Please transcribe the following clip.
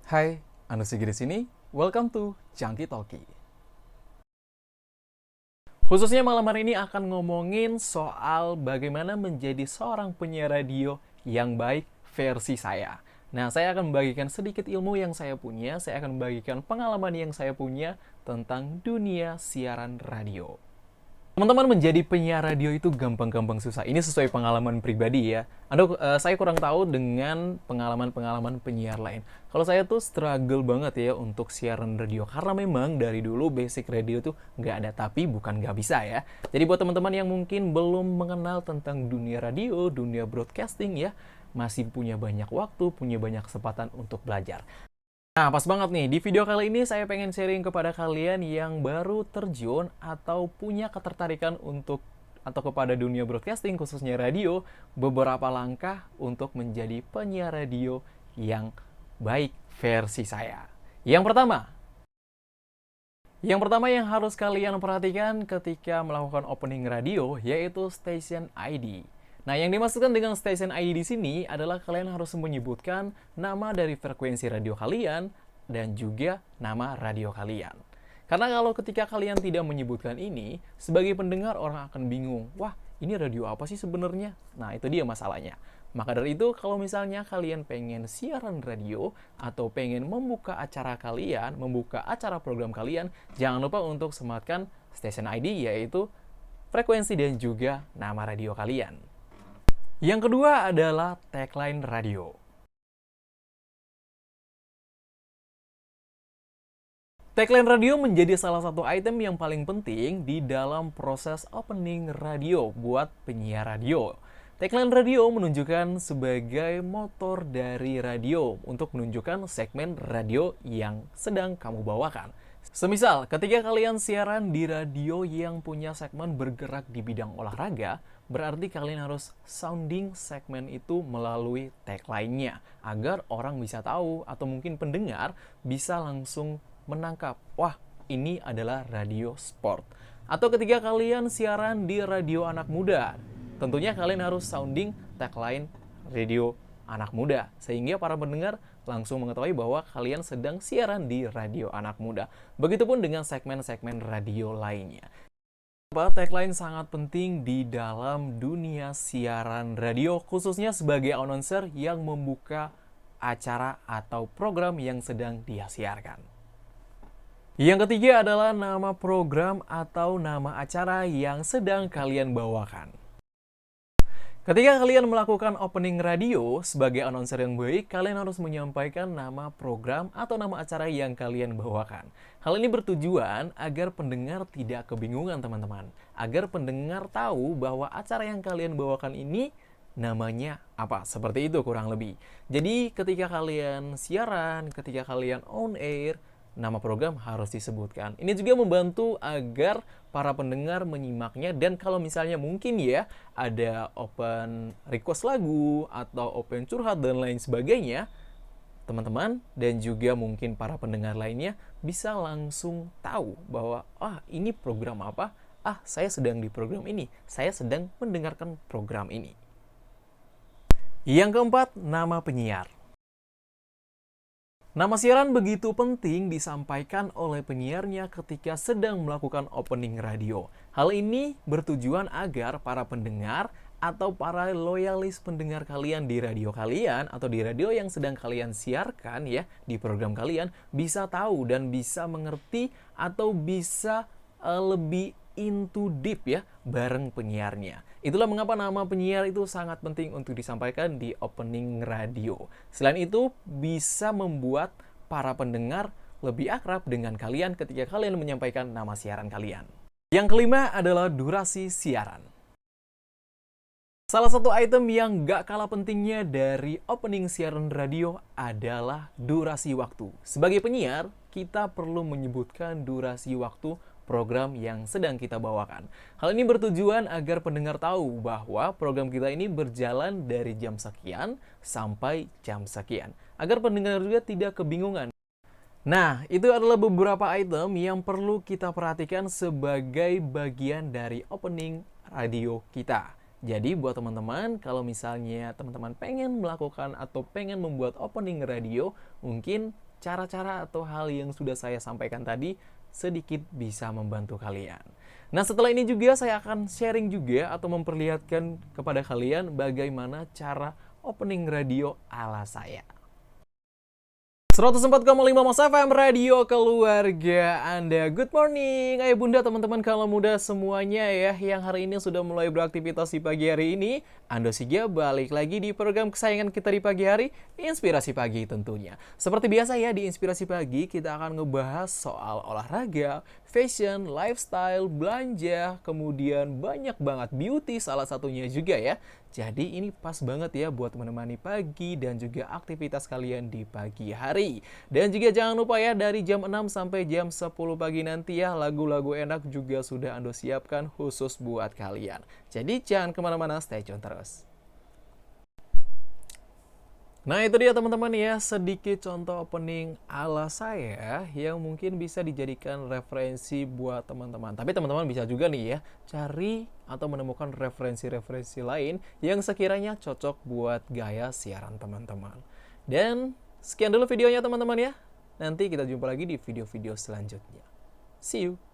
Hai, Anu Sigi di sini. Welcome to Chunky Talkie. Khususnya malam hari ini akan ngomongin soal bagaimana menjadi seorang penyiar radio yang baik versi saya. Nah, saya akan membagikan sedikit ilmu yang saya punya, saya akan membagikan pengalaman yang saya punya tentang dunia siaran radio. Teman-teman, menjadi penyiar radio itu gampang-gampang susah. Ini sesuai pengalaman pribadi ya. Saya kurang tahu dengan pengalaman-pengalaman penyiar lain. Kalau saya tuh struggle banget ya untuk siaran radio. Karena memang dari dulu basic radio tuh nggak ada. Tapi bukan nggak bisa ya. Jadi buat teman-teman yang mungkin belum mengenal tentang dunia radio, dunia broadcasting ya, masih punya banyak waktu, punya banyak kesempatan untuk belajar. Nah, pas banget nih. Di video kali ini saya pengen sharing kepada kalian yang baru terjun atau punya ketertarikan untuk atau kepada dunia broadcasting, khususnya radio, beberapa langkah untuk menjadi penyiar radio yang baik versi saya. Yang pertama yang harus kalian perhatikan ketika melakukan opening radio yaitu station ID. Nah, yang dimaksudkan dengan station ID di sini adalah kalian harus menyebutkan nama dari frekuensi radio kalian dan juga nama radio kalian. Karena kalau ketika kalian tidak menyebutkan ini, sebagai pendengar orang akan bingung, wah ini radio apa sih sebenarnya? Nah, itu dia masalahnya. Maka dari itu, kalau misalnya kalian pengen siaran radio atau pengen membuka acara kalian, membuka acara program kalian, jangan lupa untuk sematkan station ID, yaitu frekuensi dan juga nama radio kalian. Yang kedua adalah tagline radio. Tagline radio menjadi salah satu item yang paling penting di dalam proses opening radio buat penyiar radio. Tagline radio menunjukkan sebagai motor dari radio untuk menunjukkan segmen radio yang sedang kamu bawakan. Semisal, ketika kalian siaran di radio yang punya segmen bergerak di bidang olahraga, berarti kalian harus sounding segmen itu melalui tagline-nya, agar orang bisa tahu atau mungkin pendengar bisa langsung menangkap, wah ini adalah radio sport. Atau ketika kalian siaran di radio anak muda, tentunya kalian harus sounding tagline radio anak muda, sehingga para pendengar langsung mengetahui bahwa kalian sedang siaran di radio anak muda. Begitupun dengan segmen-segmen radio lainnya. Tagline sangat penting di dalam dunia siaran radio, khususnya sebagai announcer yang membuka acara atau program yang sedang dia siarkan. Yang ketiga adalah nama program atau nama acara yang sedang kalian bawakan. Ketika kalian melakukan opening radio, sebagai announcer yang baik, kalian harus menyampaikan nama program atau nama acara yang kalian bawakan. Hal ini bertujuan agar pendengar tidak kebingungan, teman-teman. Agar pendengar tahu bahwa acara yang kalian bawakan ini namanya apa. Seperti itu kurang lebih. Jadi ketika kalian siaran, ketika kalian on air, nama program harus disebutkan. Ini juga membantu agar para pendengar menyimaknya, dan kalau misalnya mungkin ya ada open request lagu atau open curhat dan lain sebagainya, teman-teman dan juga mungkin para pendengar lainnya bisa langsung tahu bahwa ini program apa, saya sedang di program ini, saya sedang mendengarkan program ini. Yang keempat, nama penyiar. Nama siaran begitu penting disampaikan oleh penyiarnya ketika sedang melakukan opening radio. Hal ini bertujuan agar para pendengar atau para loyalis pendengar kalian di radio kalian atau di radio yang sedang kalian siarkan ya di program kalian bisa tahu dan bisa mengerti atau bisa lebih into deep ya bareng penyiarnya. Itulah mengapa nama penyiar itu sangat penting untuk disampaikan di opening radio. Selain itu bisa membuat para pendengar lebih akrab dengan kalian ketika kalian menyampaikan nama siaran kalian. Yang kelima adalah durasi siaran. Salah satu item yang gak kalah pentingnya dari opening siaran radio adalah durasi waktu. Sebagai penyiar, kita perlu menyebutkan durasi waktu program yang sedang kita bawakan. Hal ini bertujuan agar pendengar tahu bahwa program kita ini berjalan dari jam sekian sampai jam sekian. Agar pendengar juga tidak kebingungan. Nah, itu adalah beberapa item yang perlu kita perhatikan sebagai bagian dari opening radio kita. Jadi buat teman-teman, kalau misalnya teman-teman pengen melakukan atau pengen membuat opening radio, mungkin cara-cara atau hal yang sudah saya sampaikan tadi sedikit bisa membantu kalian. Nah, setelah ini juga saya akan sharing juga atau memperlihatkan kepada kalian bagaimana cara opening radio ala saya. 104,5 Mas FM Radio Keluarga Anda. Good morning, ayah bunda, teman-teman kaula muda semuanya ya, yang hari ini sudah mulai beraktivitas di pagi hari ini. Ando Siga balik lagi di program kesayangan kita di pagi hari, Inspirasi Pagi tentunya. Seperti biasa ya, di Inspirasi Pagi kita akan ngebahas soal olahraga, fashion, lifestyle, belanja, kemudian banyak banget beauty salah satunya juga ya. Jadi ini pas banget ya buat menemani pagi dan juga aktivitas kalian di pagi hari. Dan juga jangan lupa ya, dari jam 6 sampai jam 10 pagi nanti ya, lagu-lagu enak juga sudah Ando siapkan khusus buat kalian. Jadi jangan kemana-mana, stay tune terus. Nah itu dia teman-teman ya, sedikit contoh opening ala saya yang mungkin bisa dijadikan referensi buat teman-teman. Tapi teman-teman bisa juga nih ya, cari atau menemukan referensi-referensi lain yang sekiranya cocok buat gaya siaran teman-teman. Dan sekian dulu videonya teman-teman ya. Nanti kita jumpa lagi di video-video selanjutnya. See you!